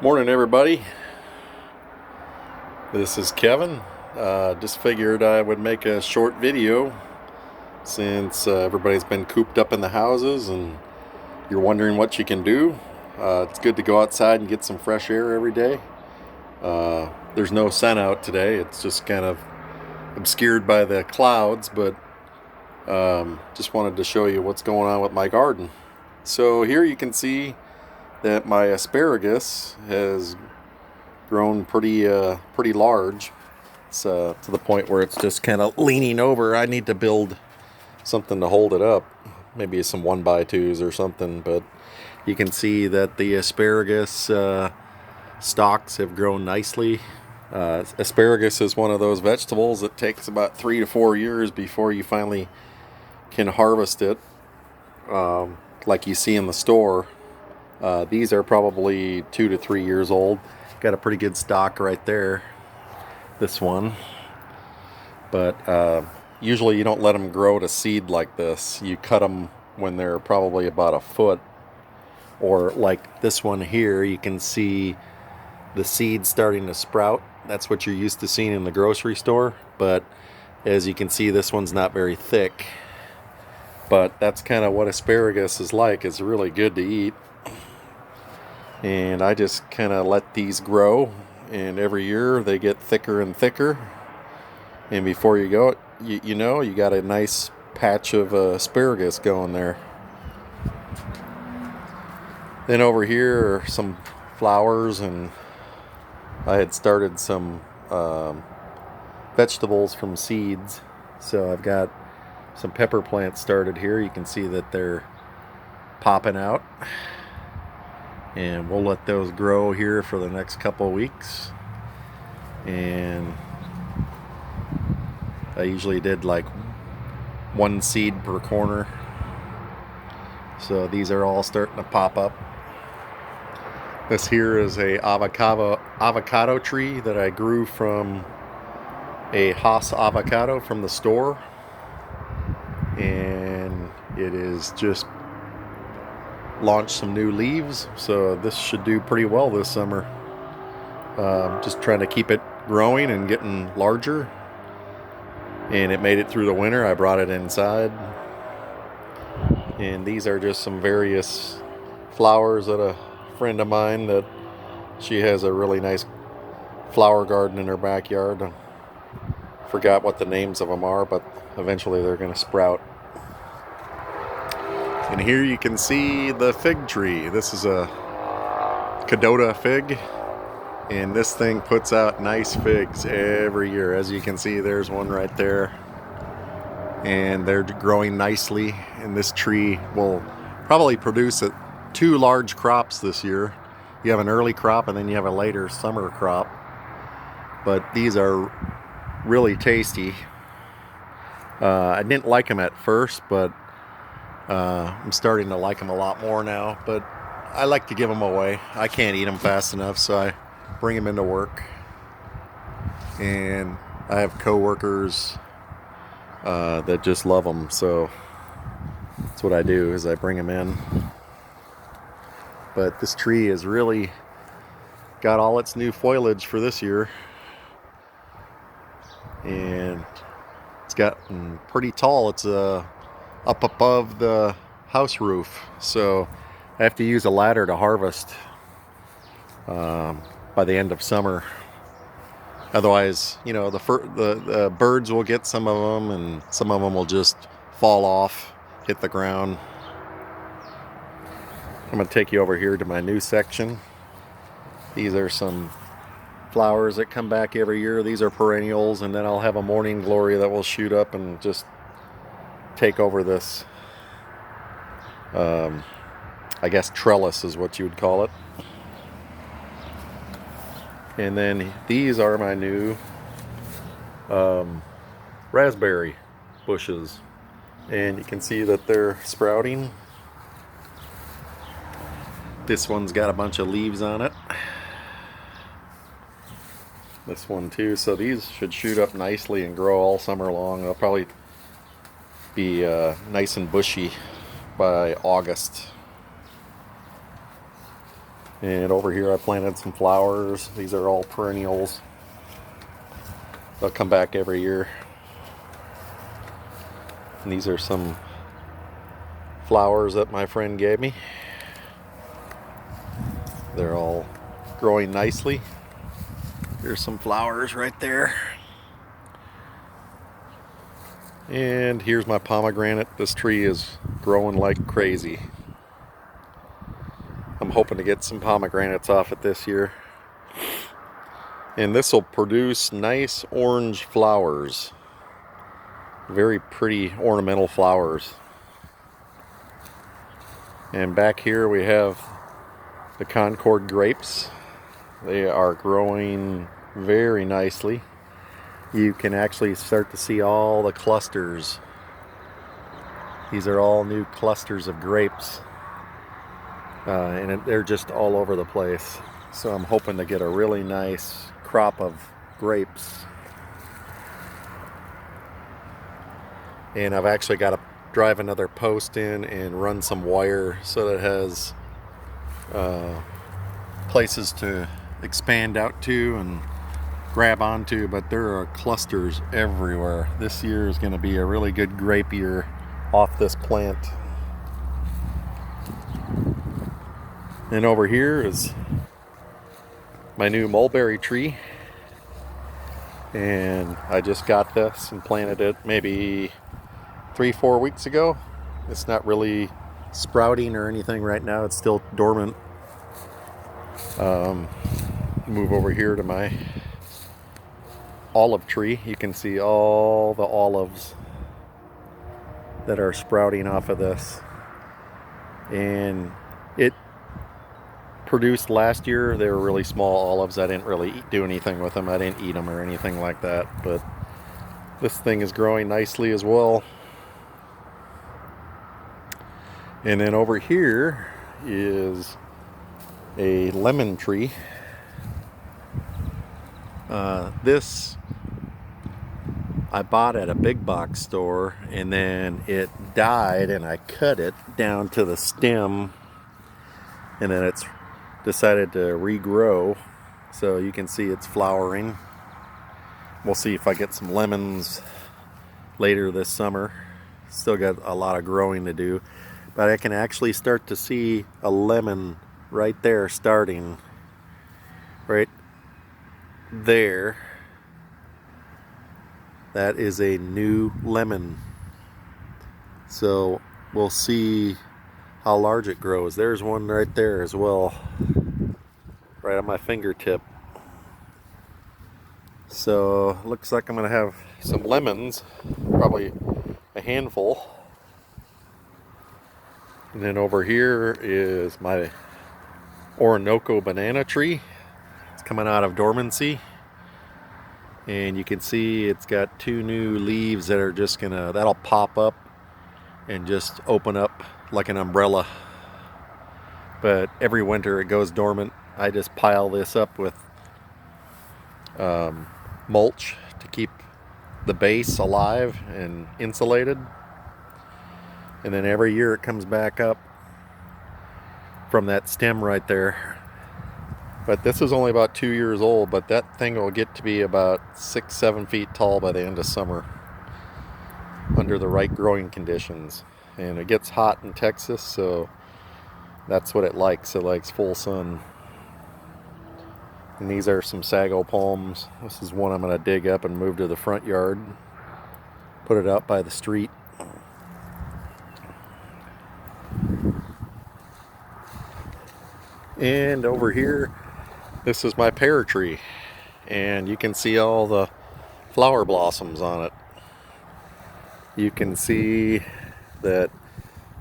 Morning, everybody. This is Kevin. Just figured I would make a short video since everybody's been cooped up in the houses and you're wondering what you can do. It's good to go outside and get some fresh air every day. There's no sun out today. It's just kind of obscured by the clouds, but just wanted to show you what's going on with my garden. So here you can see that my asparagus has grown pretty large. It's to the point where it's just kind of leaning over. I need to build something to hold it up, maybe some 1x2s or something, but you can see that the asparagus stalks have grown nicely. Asparagus is one of those vegetables that takes about 3 to 4 years before you finally can harvest it, like you see in the store. These are probably 2 to 3 years old. Got a pretty good stalk right there, this one. But usually you don't let them grow to seed like this. You cut them when they're probably about a foot. Or like this one here, you can see the seeds starting to sprout. That's what you're used to seeing in the grocery store. But as you can see, this one's not very thick. But that's kind of what asparagus is like. It's really good to eat. And I just kind of let these grow, and every year they get thicker and thicker, and before you go, you know, you got a nice patch of asparagus going there. Then over here are some flowers, and I had started some vegetables from seeds. So I've got some pepper plants started here. You can see that they're popping out. And we'll let those grow here for the next couple weeks. And I usually did like 1 seed per corner. So these are all starting to pop up. This here is a avocado tree that I grew from a Hass avocado from the store. And it is just launched some new leaves, so this should do pretty well this summer. Just trying to keep it growing and getting larger, and it made it through the winter. I brought it inside, and these are just some various flowers that a friend of mine, that she has a really nice flower garden in her backyard. I forgot what the names of them are, but eventually they're going to sprout. And here you can see the fig tree. This is a Cadota fig, and this thing puts out nice figs every year. As you can see, there's one right there, and they're growing nicely. And this tree will probably produce 2 large crops this year. You have an early crop, and then you have a later summer crop. But these are really tasty. I didn't like them at first, but I'm starting to like them a lot more now, but I like to give them away. I can't eat them fast enough, so I bring them into work. And I have coworkers that just love them, so that's what I do, is I bring them in. But this tree has really got all its new foliage for this year, and it's gotten pretty tall. It's up above the house roof, so I have to use a ladder to harvest by the end of summer. Otherwise, you know, the birds will get some of them, and some of them will just fall off, hit the ground. I'm going to take you over here to my new section. These are some flowers that come back every year. These are perennials, and then I'll have a morning glory that will shoot up and just take over this, I guess trellis is what you would call it. And then these are my new raspberry bushes, and you can see that they're sprouting. This one's got a bunch of leaves on it. This one too. So these should shoot up nicely and grow all summer long. They'll probably be nice and bushy by August. And over here I planted some flowers. These are all perennials. They'll come back every year. And these are some flowers that my friend gave me. They're all growing nicely. Here's some flowers right there. And here's my pomegranate. This tree is growing like crazy. I'm hoping to get some pomegranates off it this year. And this will produce nice orange flowers. Very pretty ornamental flowers. And back here we have the Concord grapes. They are growing very nicely. You can actually start to see all the clusters. These are all new clusters of grapes. And they're just all over the place. So I'm hoping to get a really nice crop of grapes. And I've actually got to drive another post in and run some wire so that it has places to expand out to and grab onto, but there are clusters everywhere. This year is going to be a really good grape year off this plant. And over here is my new mulberry tree, and I just got this and planted it maybe 3-4 weeks ago. It's not really sprouting or anything right now. It's still dormant. Move over here to my olive tree. You can see all the olives that are sprouting off of this. And it produced last year. They were really small olives. I didn't really do anything with them. I didn't eat them or anything like that. But this thing is growing nicely as well. And then over here is a lemon tree. This I bought at a big box store, and then it died, and I cut it down to the stem, and then it's decided to regrow. So you can see it's flowering. We'll see if I get some lemons later this summer. Still got a lot of growing to do, but I can actually start to see a lemon right there starting right there. That is a new lemon. So we'll see how large it grows. There's one right there as well, right on my fingertip. So looks like I'm gonna have some lemons, probably a handful. And then over here is my Orinoco banana tree. It's coming out of dormancy. And you can see it's got 2 new leaves that are just that'll pop up and just open up like an umbrella. But every winter it goes dormant. I just pile this up with mulch to keep the base alive and insulated. And then every year it comes back up from that stem right there. But this is only about 2 years old, but that thing will get to be about 6-7 feet tall by the end of summer under the right growing conditions. And it gets hot in Texas, so that's what it likes. It likes full sun. And these are some sago palms. This is one I'm going to dig up and move to the front yard, put it out by the street. And over here, this is my pear tree, and you can see all the flower blossoms on it. You can see that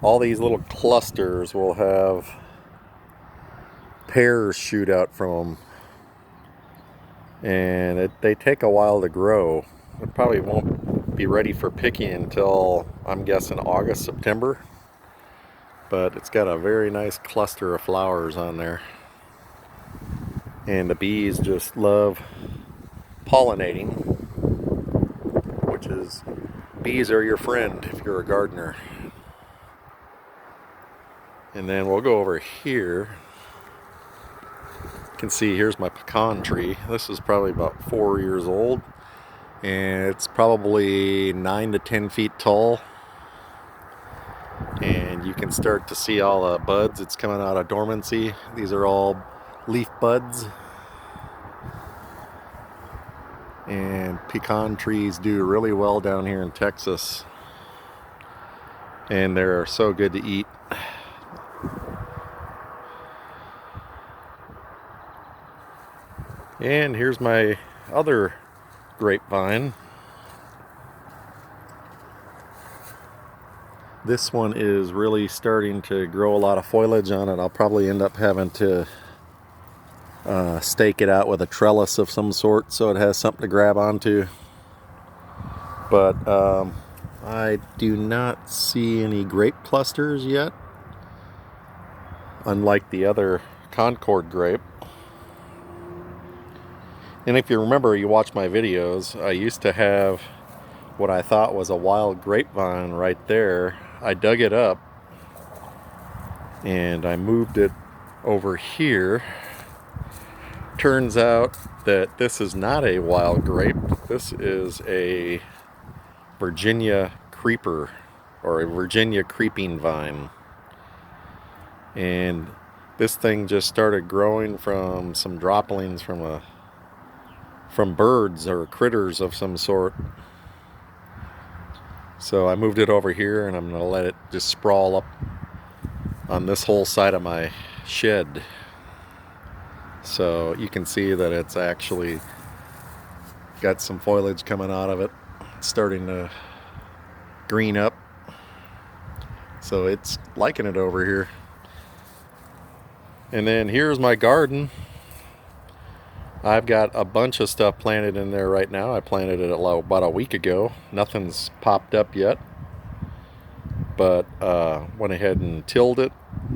all these little clusters will have pears shoot out from them, and they take a while to grow. It probably won't be ready for picking until, I'm guessing, August, September. But it's got a very nice cluster of flowers on there. And the bees just love pollinating, which is, bees are your friend if you're a gardener. And then we'll go over here. You can see here's my pecan tree. This is probably about 4 years old, and it's probably 9 to 10 feet tall. And you can start to see all the buds. It's coming out of dormancy. These are all leaf buds. And pecan trees do really well down here in Texas. And they're so good to eat. And here's my other grapevine. This one is really starting to grow a lot of foliage on it. I'll probably end up having to stake it out with a trellis of some sort so it has something to grab onto. But I do not see any grape clusters yet, unlike the other Concord grape. And if you remember, you watch my videos, I used to have what I thought was a wild grapevine right there. I dug it up and I moved it over here. Turns out that this is not a wild grape. This is a Virginia creeper, or a Virginia creeping vine. And this thing just started growing from some droppings from birds or critters of some sort. So I moved it over here, and I'm going to let it just sprawl up on this whole side of my shed. So you can see that it's actually got some foliage coming out of it. It's starting to green up. So it's liking it over here. And then here's my garden. I've got a bunch of stuff planted in there right now. I planted it about a week ago. Nothing's popped up yet. But went ahead and tilled it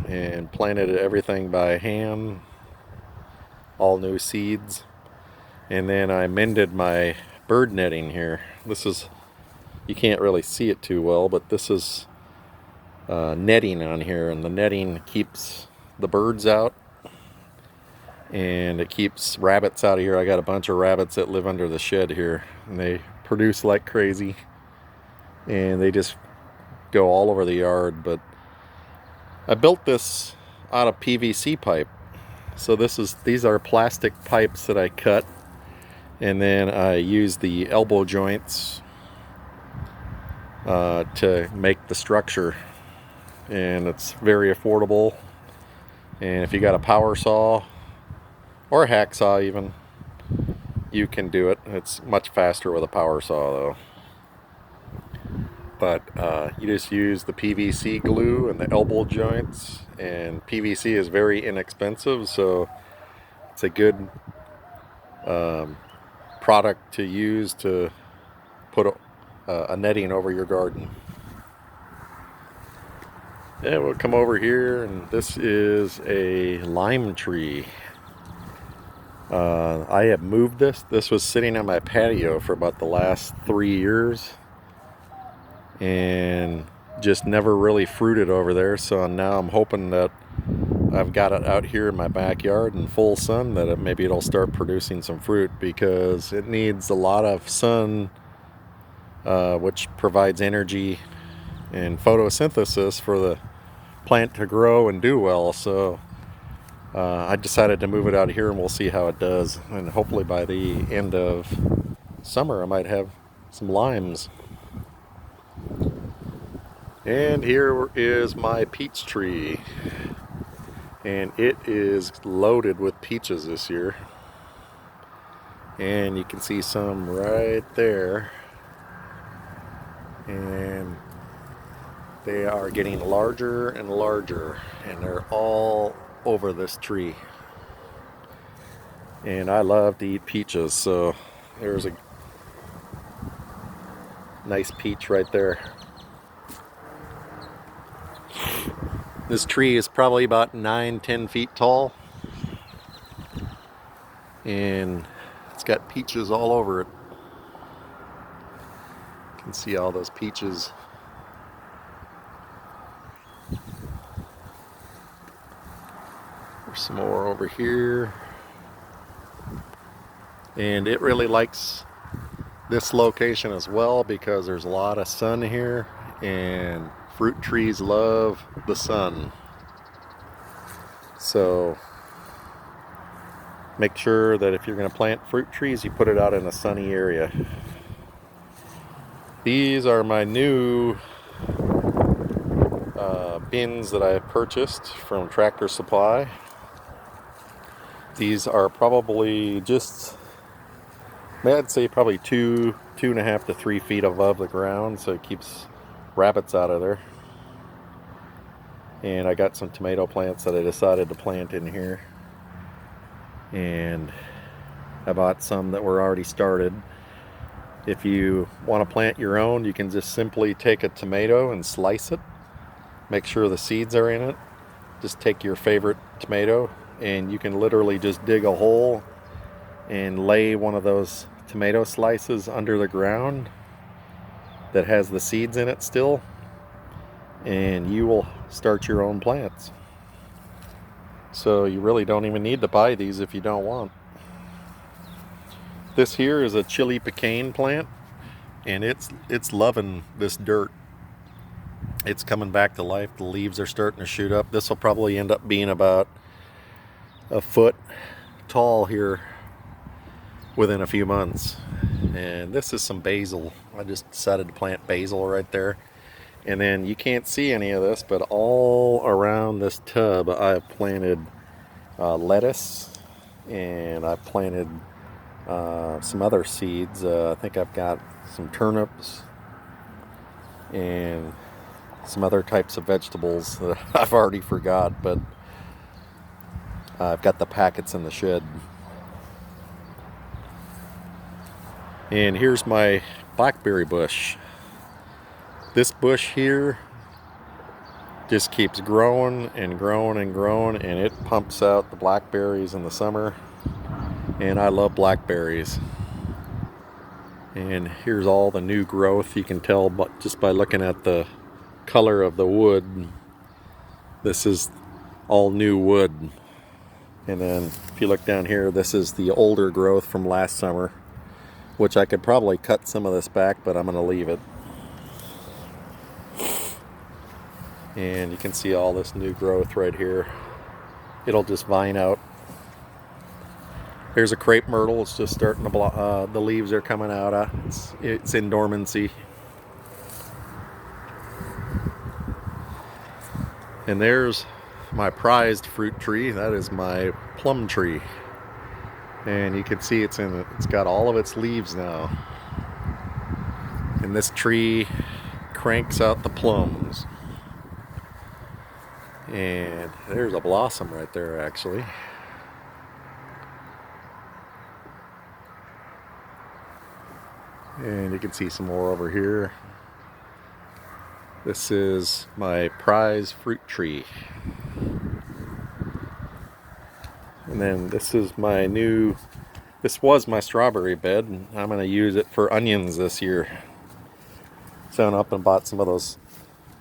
and planted everything by hand. All new seeds. And then I mended my bird netting here. This is, you can't really see it too well, but this is netting on here. And the netting keeps the birds out. And it keeps rabbits out of here. I got a bunch of rabbits that live under the shed here, and they produce like crazy, and they just go all over the yard. But I built this out of PVC pipe. So these are plastic pipes that I cut, and then I use the elbow joints to make the structure. And it's very affordable. And if you got a power saw or a hacksaw even, you can do it. It's much faster with a power saw though. But you just use the PVC glue and the elbow joints, and PVC is very inexpensive, so it's a good product to use to put a netting over your garden. And we'll come over here, and this is a lime tree. I have moved this. This was sitting on my patio for about the last 3 years and just never really fruited over there. So now I'm hoping that I've got it out here in my backyard in full sun, that maybe it'll start producing some fruit, because it needs a lot of sun, which provides energy and photosynthesis for the plant to grow and do well. So I decided to move it out here, and we'll see how it does. And hopefully by the end of summer I might have some limes. And here is my peach tree, and it is loaded with peaches this year. And you can see some right there, and they are getting larger and larger, and they're all over this tree. And I love to eat peaches, so there's a nice peach right there. This tree is probably about 9-10 feet tall, and it's got peaches all over it. You can see all those peaches. There's some more over here. And it really likes this location as well because there's a lot of sun here, and fruit trees love the sun. So make sure that if you're going to plant fruit trees, you put it out in a sunny area. These are my new bins that I purchased from Tractor Supply. These are probably just, I'd say probably 2.5 to 3 feet above the ground, so it keeps rabbits out of there. And I got some tomato plants that I decided to plant in here. And I bought some that were already started. If you want to plant your own, you can just simply take a tomato and slice it. Make sure the seeds are in it. Just take your favorite tomato and you can literally just dig a hole and lay one of those tomato slices under the ground that has the seeds in it still, and you will start your own plants. So you really don't even need to buy these if you don't want. This here is a chili pecan plant, and it's loving this dirt. It's coming back to life. The leaves are starting to shoot up. This will probably end up being about a foot tall here within a few months. And this is some basil. I just decided to plant basil right there. And then you can't see any of this, but all around this tub I've planted lettuce, and I've planted some other seeds. I think I've got some turnips and some other types of vegetables that I've already forgot, but I've got the packets in the shed. And here's my blackberry bush. This bush here just keeps growing and growing and growing, and it pumps out the blackberries in the summer. And I love blackberries. And here's all the new growth. You can tell just by looking at the color of the wood. This is all new wood. And then if you look down here, this is the older growth from last summer, which I could probably cut some of this back, but I'm going to leave it. And you can see all this new growth right here. It'll just vine out. Here's a crepe myrtle. It's just starting to the leaves are coming out. It's in dormancy. And there's my prized fruit tree. That is my plum tree. And you can see it's got all of its leaves now. And this tree cranks out the plums. And there's a blossom right there, actually. And you can see some more over here. This is my prize fruit tree. And then this is my this was my strawberry bed, and I'm going to use it for onions this year. So I went up and bought some of those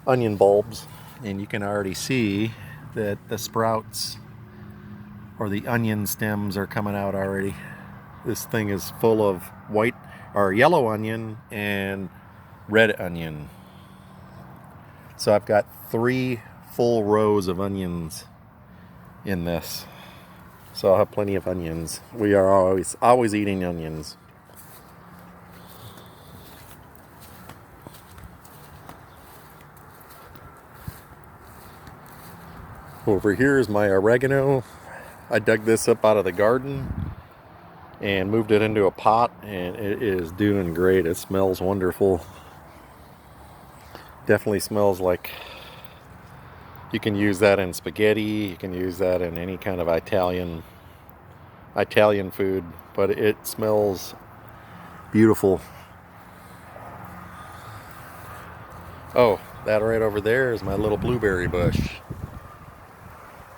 onion bulbs, and you can already see that the sprouts or the onion stems are coming out already. This thing is full of white or yellow onion and red onion. So I've got 3 full rows of onions in this. So I'll have plenty of onions. We are always eating onions. Over here is my oregano. I dug this up out of the garden and moved it into a pot, and it is doing great. It smells wonderful. Definitely smells like you can use that in spaghetti. You can use that in any kind of Italian food, but it smells beautiful. Oh, that right over there is my little blueberry bush.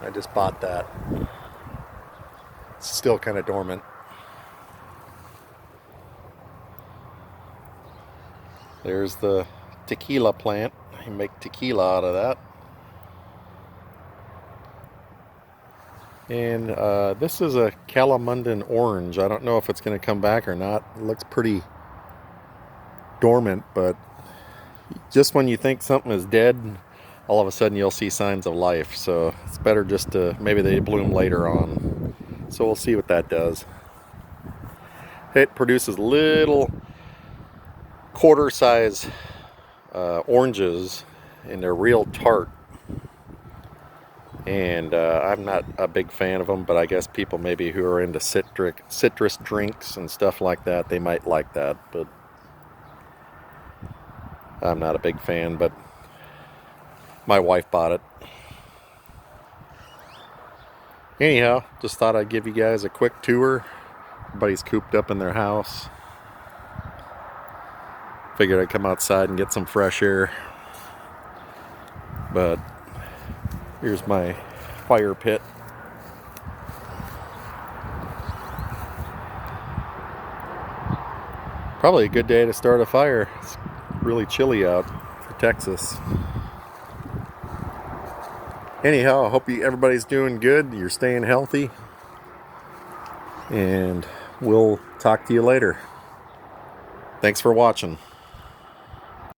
I just bought that. It's still kind of dormant. There's the tequila plant. You make tequila out of that. And this is a Calamundan orange. I don't know if it's going to come back or not. It looks pretty dormant, but just when you think something is dead, all of a sudden you'll see signs of life. So it's better just to, maybe they bloom later on. So we'll see what that does. It produces little quarter size oranges, and they're real tart. And I'm not a big fan of them, but I guess people maybe who are into citrus drinks and stuff like that, they might like that, but I'm not a big fan. But my wife bought it. Anyhow, just thought I'd give you guys a quick tour. Everybody's cooped up in their house. Figured I'd come outside and get some fresh air. But here's my fire pit. Probably a good day to start a fire. It's really chilly out for Texas. Anyhow, I hope everybody's doing good. You're staying healthy. And we'll talk to you later. Thanks for watching.